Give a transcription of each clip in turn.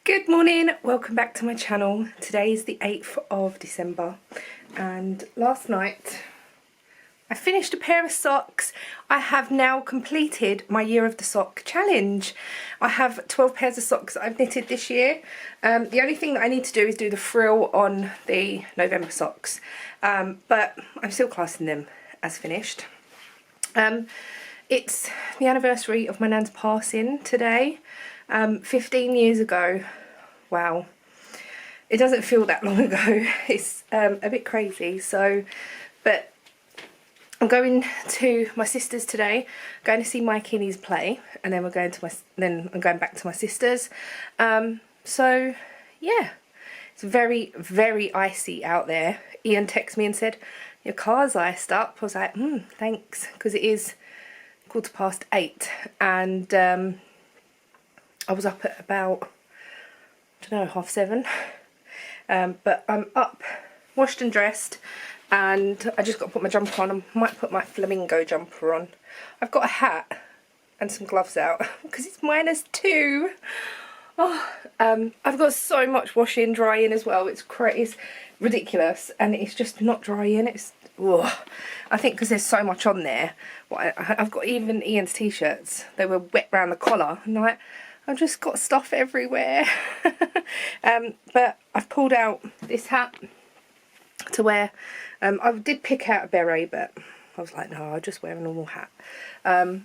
Good morning, welcome back to my channel. Today is the 8th of December and last night I finished a pair of socks. I have now completed my year of the sock challenge. I have 12 pairs of socks that I've knitted this year. The only thing that I need to do is do the frill on the November socks, but I'm still classing them as finished. It's the anniversary of my nan's passing today. 15 years ago. Wow, it doesn't feel that long ago. It's a bit crazy. So, but I'm going to my sister's today, going to see my kiddies play, and then I'm going back to my sister's. So yeah, it's very, very icy out there. Ian texted me and said, your car's iced up. I was like, thanks, because it is 8:15, and I was up at about, I don't know, 7:30. But I'm up, washed and dressed, and I just got to put my jumper on. I might put my flamingo jumper on. I've got a hat and some gloves out because it's -2. Oh, I've got so much washing, drying as well. It's ridiculous, and it's just not drying. It's, ugh. I think because there's so much on there. Well, I've got even Ian's t-shirts. They were wet round the collar, and I've just got stuff everywhere. But I've pulled out this hat to wear. I did pick out a beret, but I was like, no, I'll just wear a normal hat.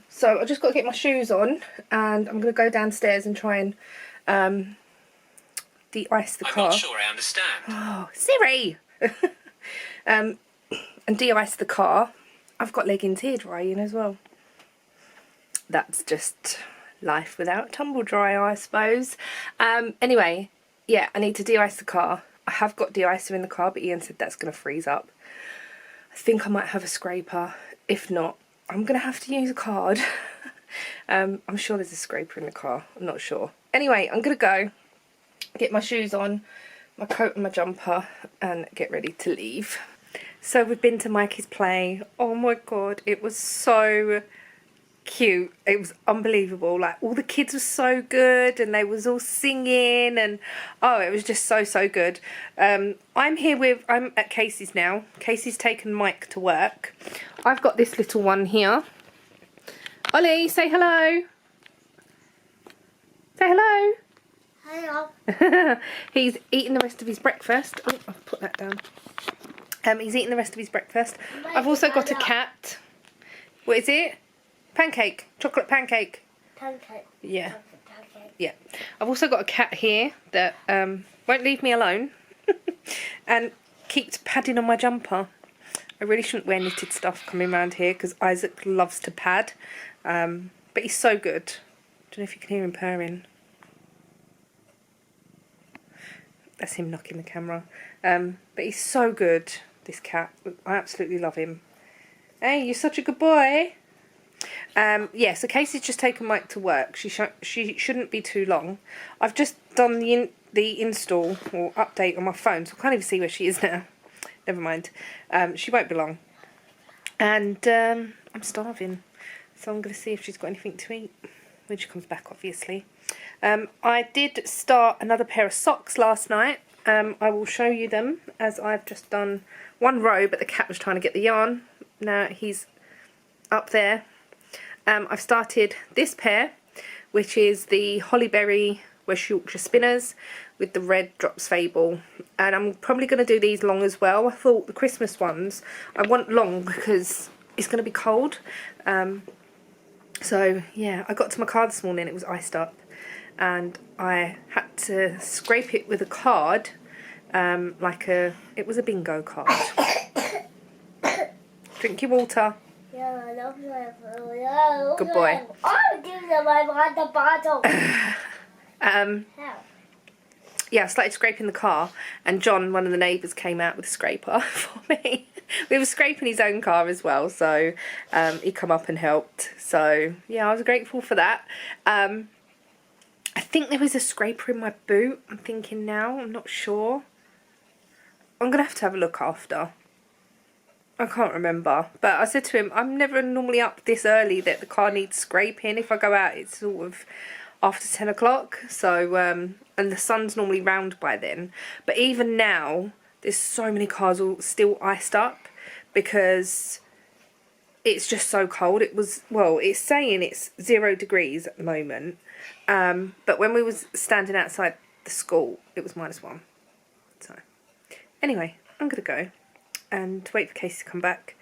So I just got to get my shoes on, and I'm going to go downstairs and try and de-ice the car. I'm not sure I understand. Oh, Siri! And de-ice the car. I've got leggings here drying as well. That's just life without tumble dryer, I suppose. Anyway, yeah, I need to de-ice the car. I have got de-icer in the car, but Ian said that's going to freeze up. I think I might have a scraper. If not, I'm going to have to use a card. I'm sure there's a scraper in the car. I'm not sure. Anyway, I'm going to go get my shoes on, my coat and my jumper, and get ready to leave. So we've been to Mikey's play. Oh my god, it was so cute. It was unbelievable. Like, all the kids were so good, and they was all singing, and oh, it was just so good. I'm at Casey's now. Casey's taken Mike to work. I've got this little one here. Ollie, say hello. Say hello. Hello. He's eating the rest of his breakfast. Oh, I'll put that down. He's eating the rest of his breakfast. I've also got a cat. What is it? Pancake. Chocolate pancake. Pancake. Yeah. Pancake. Yeah. I've also got a cat here that won't leave me alone and keeps padding on my jumper. I really shouldn't wear knitted stuff coming around here because Isaac loves to pad. But he's so good. Don't know if you can hear him purring. That's him knocking the camera. But he's so good, this cat. I absolutely love him. Hey, you're such a good boy. Yeah, so Casey's just taken Mike to work. She shouldn't be too long. I've just done the install or update on my phone, so I can't even see where she is now. Never mind. She won't be long. And I'm starving, so I'm going to see if she's got anything to eat when she comes back, obviously. I did start another pair of socks last night. I will show you them, as I've just done one row, but the cat was trying to get the yarn. Now he's up there. I've started this pair, which is the Hollyberry West Yorkshire Spinners with the red Drops Fable, and I'm probably going to do these long as well. I thought the Christmas ones I want long because it's going to be cold. So yeah, I got to my car this morning, it was iced up, and I had to scrape it with a card, it was a bingo card. Drink your water. Good boy. Yeah, I started scraping the car, and John, one of the neighbours, came out with a scraper for me. We were scraping his own car as well, so he come up and helped. So yeah, I was grateful for that. I think there was a scraper in my boot, I'm thinking now, I'm not sure. I'm going to have a look after. I can't remember, but I said to him, I'm never normally up this early that the car needs scraping. If I go out, it's sort of after 10 o'clock. So, and the sun's normally round by then. But even now, there's so many cars all still iced up because it's just so cold. It was, well, it's saying it's 0 degrees at the moment. But when we was standing outside the school, it was -1. So, anyway, I'm going to go and wait for Casey to come back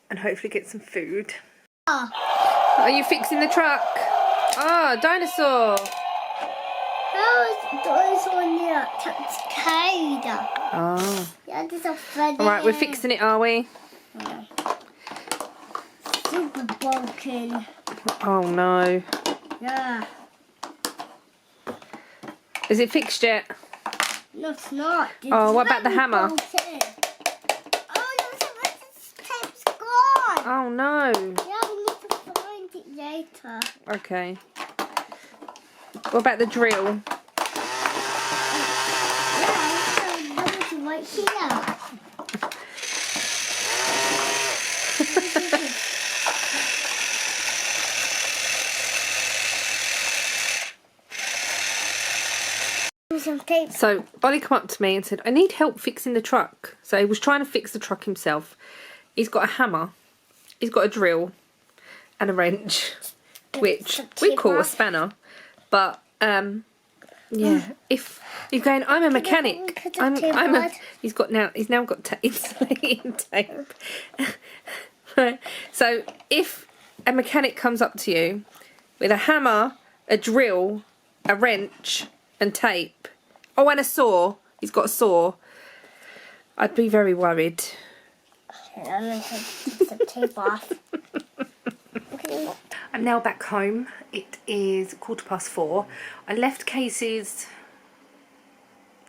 and hopefully get some food. Are you fixing the truck? Oh, dinosaur. How is dinosaur near Taxicade? Oh. Yeah, there's a feather. Alright, we're fixing it, are we? Yeah. Super broken. Oh no. Yeah. Is it fixed yet? No, it's not. Oh, what about the hammer? Broken. Oh, no, the tape's gone. Oh no. Yeah, we need to find it later. Okay. What about the drill? Yeah, it's right here. Some tape. So, Ollie come up to me and said, I need help fixing the truck. So he was trying to fix the truck himself. He's got a hammer, he's got a drill and a wrench, which we call a spanner. But, yeah, if you're going, I'm a mechanic. He's now got insulating tape. Right. So if a mechanic comes up to you with a hammer, a drill, a wrench and tape, oh, and a saw, he's got a saw, I'd be very worried. I'm going to take the tape off. I'm now back home. It is 4:15. I left Casey's,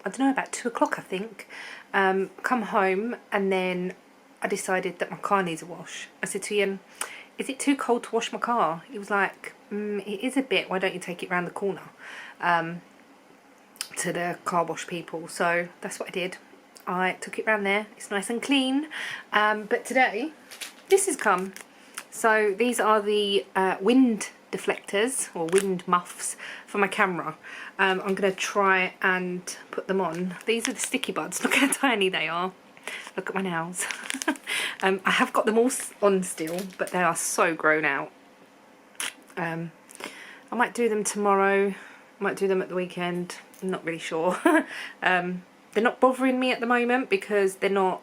I don't know, about 2 o'clock I think. Come home and then I decided that my car needs a wash. I said to Ian, is it too cold to wash my car? He was like, it is a bit, why don't you take it round the corner to the car wash people. So that's what I did. I took it round there. It's nice and clean. But today, this has come. So these are the wind deflectors or wind muffs for my camera. I'm going to try and put them on. These are the sticky buds. Look how tiny they are. Look at my nails. I have got them all on still, but they are so grown out. I might do them tomorrow. Might do them at the weekend. I'm not really sure. They're not bothering me at the moment because they're not,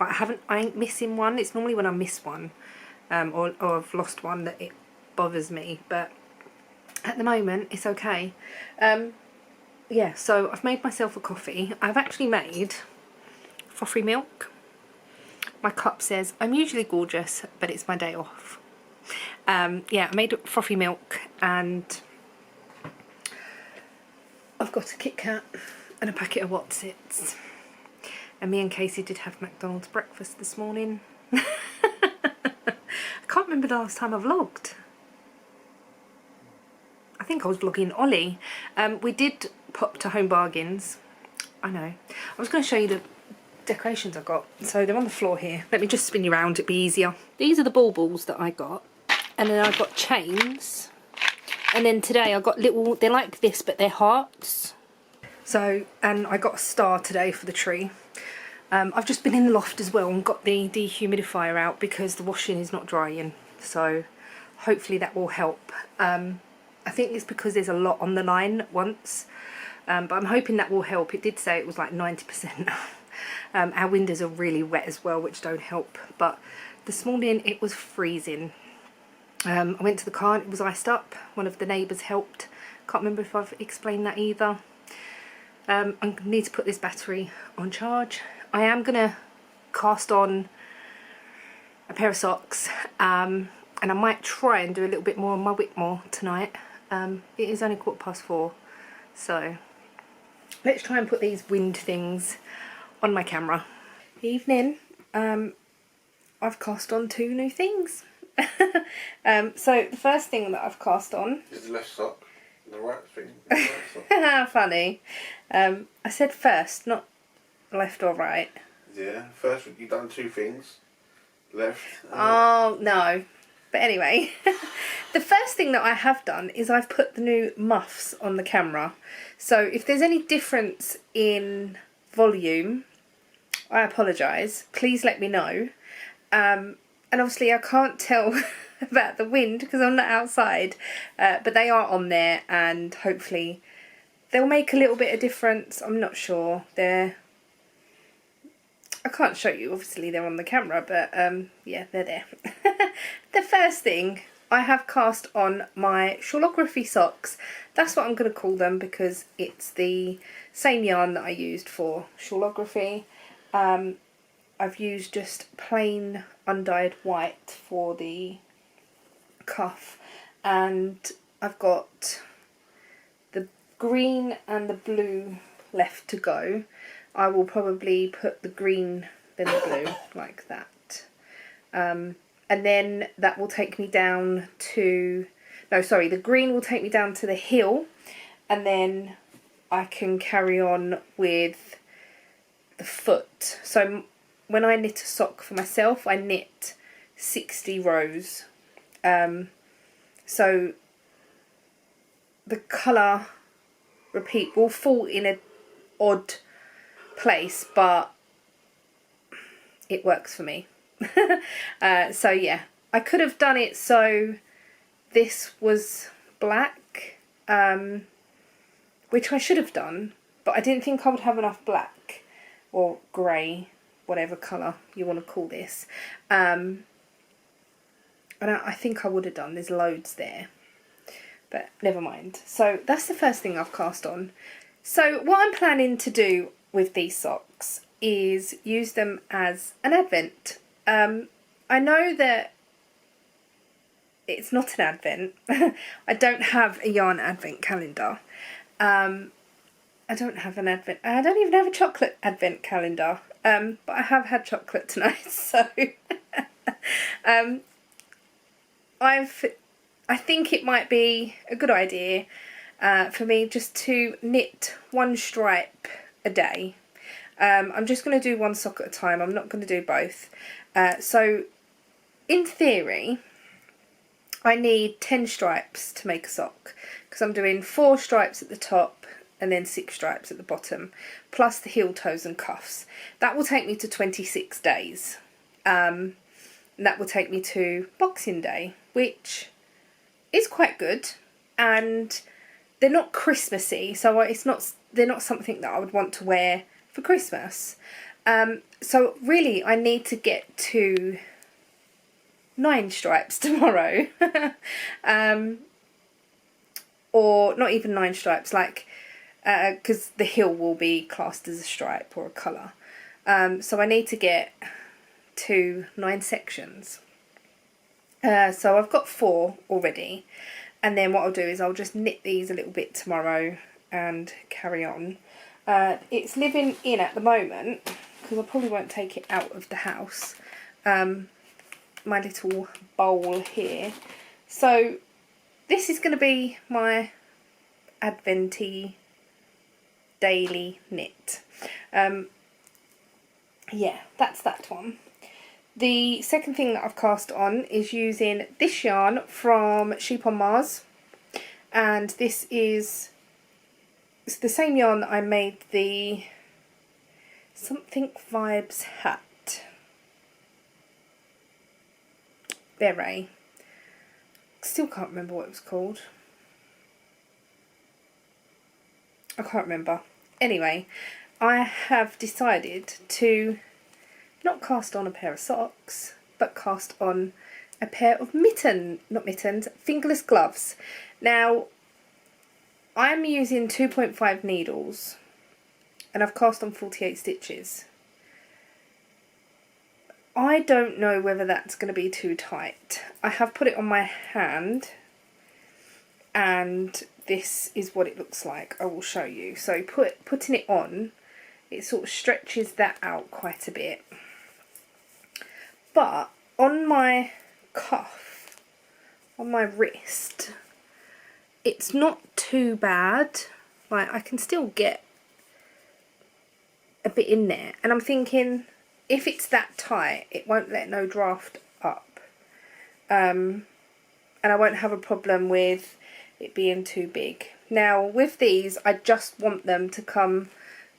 I ain't missing one. It's normally when I miss one or I've lost one that it bothers me, but at the moment it's okay. Yeah, so I've made myself a coffee. I've actually made frothy milk. My cup says, I'm usually gorgeous, but it's my day off. Yeah, I made frothy milk and I've got a Kit Kat and a packet of Wotsits. And me and Casey did have McDonald's breakfast this morning. I can't remember the last time I vlogged. I think I was vlogging Ollie. We did pop to Home Bargains. I know. I was going to show you the decorations I got. So they're on the floor here. Let me just spin you around, it'd be easier. These are the baubles that I got. And then I got chains. And then today I got little, they're like this, but they're hearts. So, and I got a star today for the tree. I've just been in the loft as well and got the dehumidifier out because the washing is not drying. So hopefully that will help. I think it's because there's a lot on the line at once. But I'm hoping that will help. It did say it was like 90%. Our windows are really wet as well, which don't help. But this morning it was freezing. I went to the car and it was iced up. One of the neighbours helped. Can't remember if I've explained that either. I need to put this battery on charge. I am going to cast on a pair of socks and I might try and do a little bit more on my Whitmore tonight. It is only 4:15, so let's try and put these wind things on my camera. Evening. I've cast on 2 new things. So the first thing that I've cast on is the left sock, the right thing. The right sock. Funny. I said first, not left or right. Yeah, first you've done 2 things. Left. Oh no, But anyway, the first thing that I have done is I've put the new muffs on the camera. So if there's any difference in volume, I apologise. Please let me know. And obviously I can't tell about the wind because I'm not outside, but they are on there and hopefully they'll make a little bit of difference. I'm not sure. I can't show you, obviously they're on the camera, but yeah, they're there. The first thing, I have cast on my shawlography socks. That's what I'm going to call them because it's the same yarn that I used for shawlography. I've used just plain undyed white for the cuff, and I've got the green and the blue left to go. I will probably put the green then the blue like that, and then that will take me down to, no sorry, the green will take me down to the heel, and then I can carry on with the foot. So when I knit a sock for myself, I knit 60 rows, so the colour repeat will fall in an odd place, but it works for me. So yeah, I could have done it so this was black, which I should have done, but I didn't think I would have enough black or grey, whatever colour you want to call this. And I think I would have done, there's loads there, but never mind. So that's the first thing I've cast on. So what I'm planning to do with these socks is use them as an advent. I know that it's not an advent. I don't have a yarn advent calendar. I don't have an advent. I don't even have a chocolate advent calendar. But I have had chocolate tonight, so I think it might be a good idea for me just to knit one stripe a day. I'm just going to do one sock at a time. I'm not going to do both. So in theory, I need 10 stripes to make a sock because I'm doing 4 stripes at the top and then 6 stripes at the bottom, plus the heel, toes and cuffs. That will take me to 26 days. And that will take me to Boxing Day, which is quite good, and they're not Christmassy, so they're not something that I would want to wear for Christmas. So really I need to get to 9 stripes tomorrow. Or not even 9 stripes, like because the heel will be classed as a stripe or a colour. So I need to get to 9 sections. So I've got 4 already, and then what I'll do is I'll just knit these a little bit tomorrow and carry on. It's living in at the moment because I probably won't take it out of the house. My little bowl here. So this is going to be my adventy daily knit. Yeah, that's that one. The second thing that I've cast on is using this yarn from Sheep on Mars, and this is, it's the same yarn that I made the Something Vibes hat beret. Still can't remember what it was called. I can't remember. Anyway, I have decided to not cast on a pair of socks, but cast on a pair of fingerless gloves. Now, I'm using 2.5 needles, and I've cast on 48 stitches. I don't know whether that's going to be too tight. I have put it on my hand, and this is what it looks like. I will show you. So putting it on, it sort of stretches that out quite a bit. But on my cuff, on my wrist, it's not too bad. Like, I can still get a bit in there. And I'm thinking, if it's that tight, it won't let no draft up. and I won't have a problem with it being too big. Now with these, I just want them to come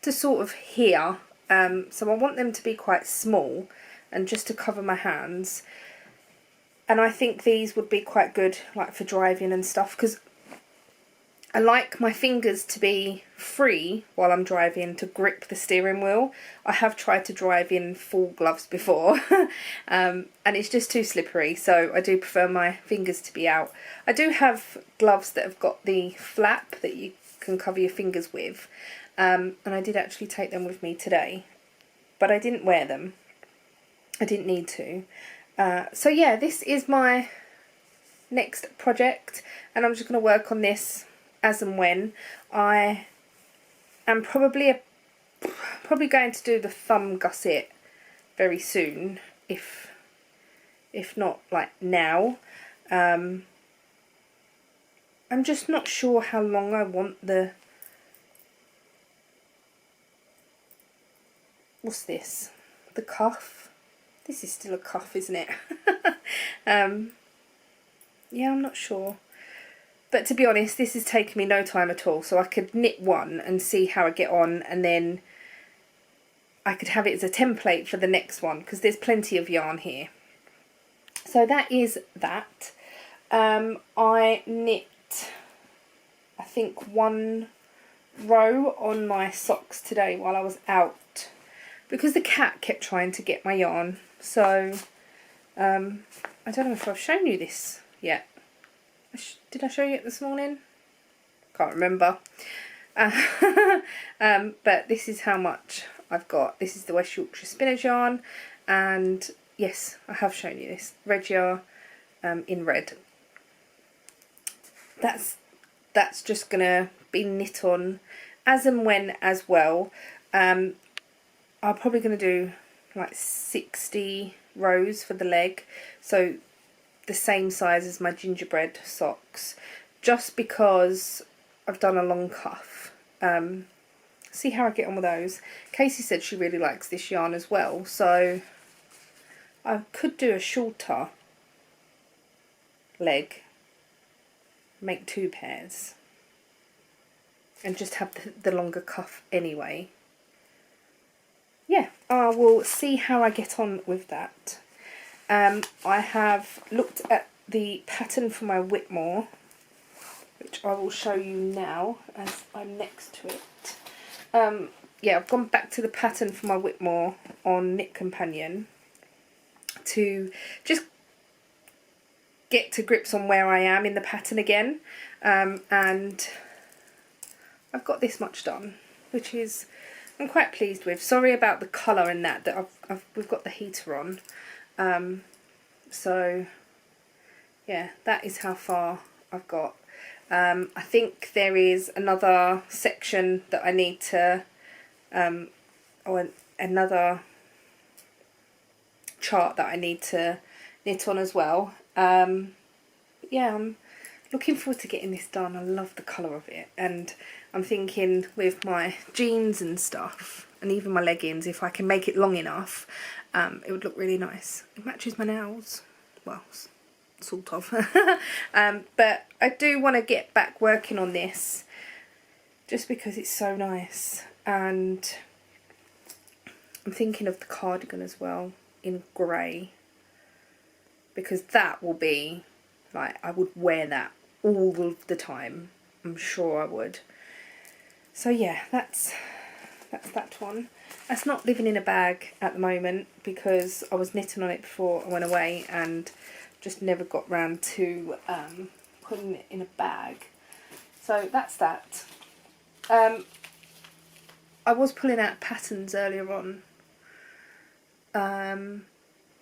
to sort of here, so I want them to be quite small and just to cover my hands. And I think these would be quite good like for driving and stuff, because I like my fingers to be free while I'm driving to grip the steering wheel. I have tried to drive in full gloves before and it's just too slippery, so I do prefer my fingers to be out. I do have gloves that have got the flap that you can cover your fingers with, and I did actually take them with me today, but I didn't wear them. I didn't need to. So yeah, this is my next project, and I'm just going to work on this as and when. I am probably going to do the thumb gusset very soon, if not like now. I'm just not sure how long I want the, what's this, the cuff. This is still a cuff, isn't it? Yeah, I'm not sure. But to be honest, this has taken me no time at all. So I could knit one and see how I get on, and then I could have it as a template for the next one, because there's plenty of yarn here. So that is that. I knit, I think, 1 row on my socks today while I was out, because the cat kept trying to get my yarn. So I don't know if I've shown you this yet. Did I show you it this morning? Can't remember. But this is how much I've got. This is the West Yorkshire Spinners yarn, and yes, I have shown you this. Regia in red. That's just gonna be knit on as and when as well. I'm probably gonna do like 60 rows for the leg, so the same size as my gingerbread socks, just because I've done a long cuff. See how I get on with those. Casey said she really likes this yarn as well, so I could do a shorter leg, make 2 pairs, and just have the longer cuff anyway. Yeah, I will see how I get on with that. I have looked at the pattern for my Whitmore, which I will show you now as I'm next to it. Yeah, I've gone back to the pattern for my Whitmore on Knit Companion to just get to grips on where I am in the pattern again, and I've got this much done, which is I'm quite pleased with. Sorry about the colour in that we've got the heater on. So yeah, that is how far I've got. I think there is another section that I need to, or another chart that I need to knit on as well. Yeah, I'm looking forward to getting this done. I love the colour of it, and I'm thinking with my jeans and stuff, and even my leggings, if I can make it long enough, it would look really nice. It matches my nails, well, sort of. But I do want to get back working on this, just because it's so nice. And I'm thinking of the cardigan as well in grey, because that will be like, I would wear that all of the time. I'm sure I would. So yeah, that's that one. That's not living in a bag at the moment, because I was knitting on it before I went away and just never got round to putting it in a bag. So that's that. I was pulling out patterns earlier on.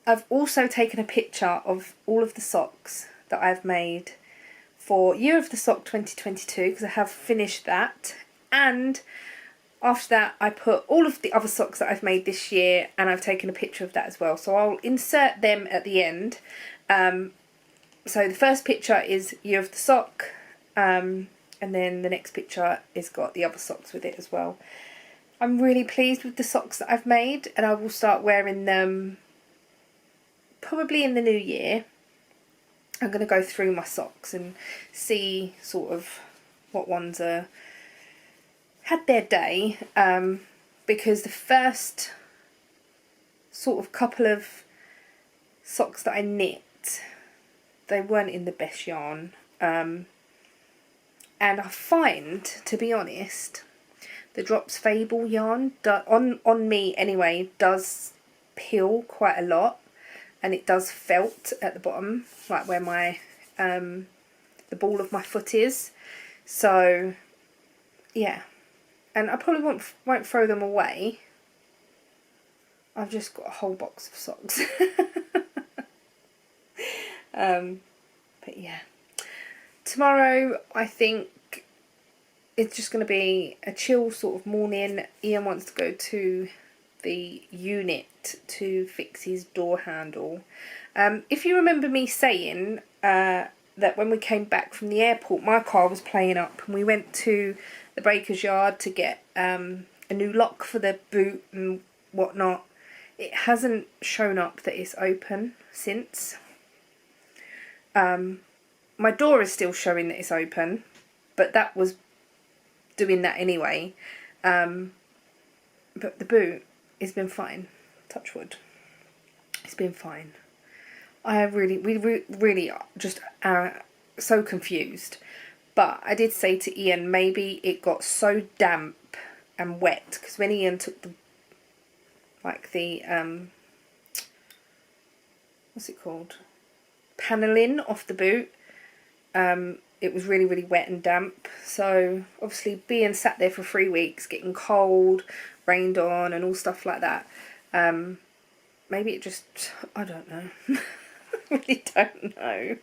I've also taken a picture of all of the socks that I've made for Year of the Sock 2022, because I have finished that, and after that I put all of the other socks that I've made this year, and I've taken a picture of that as well, so I'll insert them at the end. So the first picture is Year of the Sock, and then the next picture is got the other socks with it as well. I'm really pleased with the socks that I've made, and I will start wearing them probably in the new year. I'm going to go through my socks and see sort of what ones are had their day, because the first sort of couple of socks that I knit, they weren't in the best yarn, and I find, to be honest, the Drops Fable yarn, on me anyway, does peel quite a lot, and it does felt at the bottom, like where my the ball of my foot is. So yeah, and I probably won't throw them away. I've just got a whole box of socks. But yeah, tomorrow I think it's just going to be a chill sort of morning. Ian wants to go to the unit to fix his door handle. If you remember me saying that when we came back from the airport, my car was playing up, and we went to the breaker's yard to get a new lock for the boot and whatnot. It hasn't shown up that it's open since. My door is still showing that it's open, but that was doing that anyway. But the boot has been fine. Touch wood. It's been fine. We really just are so confused. But I did say to Ian, maybe it got so damp and wet, because when Ian took the what's it called, paneling off the boot, it was really, really wet and damp. So obviously being sat there for 3 weeks, getting cold, rained on and all stuff like that, maybe it just, I don't know. I really don't know.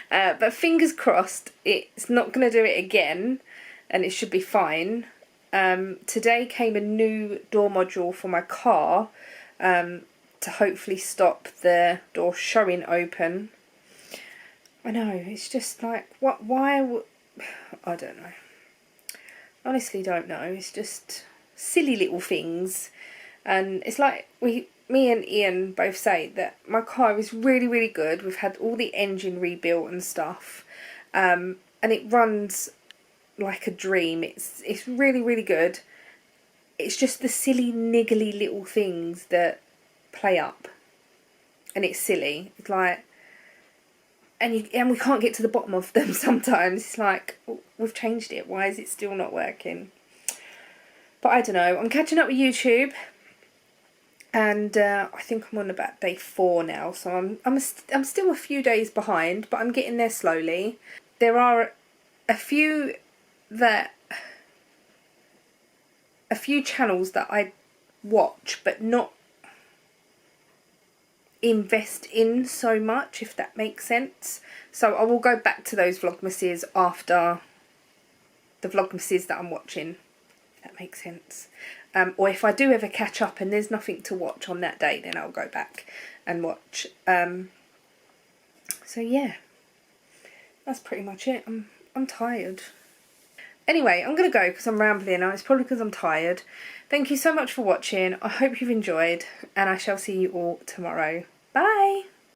But fingers crossed it's not going to do it again, and it should be fine. Today came a new door module for my car, to hopefully stop the door showing open. I know, it's just like, why I don't know. Honestly don't know. It's just silly little things. And it's like me and Ian both say that my car is really, really good. We've had all the engine rebuilt and stuff. And it runs like a dream. It's really, really good. It's just the silly, niggly little things that play up. And it's silly. It's like, and we can't get to the bottom of them sometimes. It's like, oh, we've changed it. Why is it still not working? But I don't know. I'm catching up with YouTube. And I think I'm on about day 4 now, so I'm still a few days behind, but I'm getting there slowly. There are a few channels that I watch, but not invest in so much, if that makes sense. So I will go back to those Vlogmases after the Vlogmases that I'm watching, if that makes sense. Or if I do ever catch up and there's nothing to watch on that day, then I'll go back and watch. So yeah, that's pretty much it. I'm tired. Anyway, I'm going to go because I'm rambling now. It's probably because I'm tired. Thank you so much for watching. I hope you've enjoyed, and I shall see you all tomorrow. Bye!